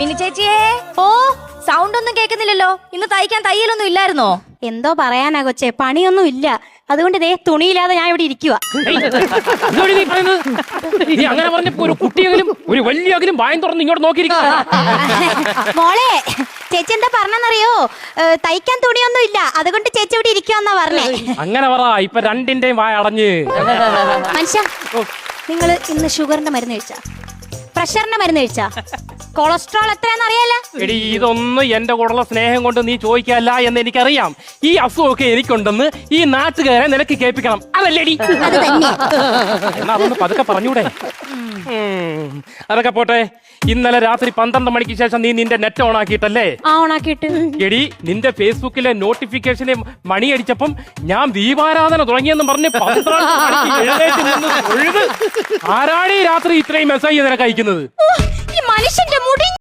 Mini ചേച്ചിയേ, ഓ sound ഒന്നും കേൾക്കുന്നില്ലല്ലോ. ഇന്ന് തയ്ക്കാൻ തയ്യലൊന്നും ഇല്ലായിരുന്നോ? എന്തോ പറയാനാ കൊച്ചേ, പണിയൊന്നും ഇല്ല. അതുകൊണ്ട് ദേ തുണിയില്ലാതെ ഞാൻ ഇവിടെ ഇരിക്കുക. നീ അങ്ങനെ പറഞ്ഞപ്പോ ഒരു കുട്ടിയെങ്കിലും ഒരു വലിയെങ്കിലും വായം തുറന്ന് ഇങ്ങോട്ട് നോക്കിയിരിക്കുക. മോളെ, ചേച്ചി എന്താ പറഞ്ഞെന്നറിയോ? തയ്ക്കാൻ തുണിയൊന്നും ഇല്ല, അതുകൊണ്ട് ചേച്ചി ഇവിടെ ഇരിക്കുവെന്നാ പറഞ്ഞേ. അങ്ങനെ പറ, ഇപ്പൊ രണ്ടിന്റെയും വായ അടഞ്ഞ്. മനുഷ്യ, നിങ്ങള് ഇന്ന് ഷുഗറിന്റെ മരുന്ന് കഴിച്ചാ? പ്രഷറിന്റെ മരുന്ന് കഴിച്ചാ? കൊളസ്ട്രോൾ എത്രയാന്ന് അറിയാലോ? എടി, ഇതൊന്നും എന്റെ കൂടെയുള്ള സ്നേഹം കൊണ്ട് നീ ചോദിക്കല്ല എന്ന് എനിക്കറിയാം. ഈ അസുഖമൊക്കെ എനിക്കുണ്ടെന്ന് ഈ നാട്ടുകാരെ നിനക്ക് കേൾപ്പിക്കണം, അതല്ലേടി? അത് തന്നെ. എന്നാ അതൊന്ന് പതുക്കെ പറഞ്ഞൂടെ? അതൊക്കെ പോട്ടെ. ഇന്നലെ രാത്രി 12 മണിക്ക് ശേഷം നീ നിന്റെ നെറ്റ് ഓൺ ആക്കിയിട്ടല്ലേ? ഓണാക്കിയിട്ട്. എടി, നിന്റെ ഫേസ്ബുക്കിലെ നോട്ടിഫിക്കേഷന് മണിയടിച്ചപ്പം ഞാൻ ദീപാരാധന തുടങ്ങിയെന്നും പറഞ്ഞ് 12 മണിക്ക് എഴുന്നേറ്റ് നിന്ന് തൊഴുത് ആരാണ് ഈ രാത്രി ഇത്രയും മെസ്സേജ് നിനക്ക് അയക്കുന്നത്? ഈ മനുഷ്യന്റെ മുടി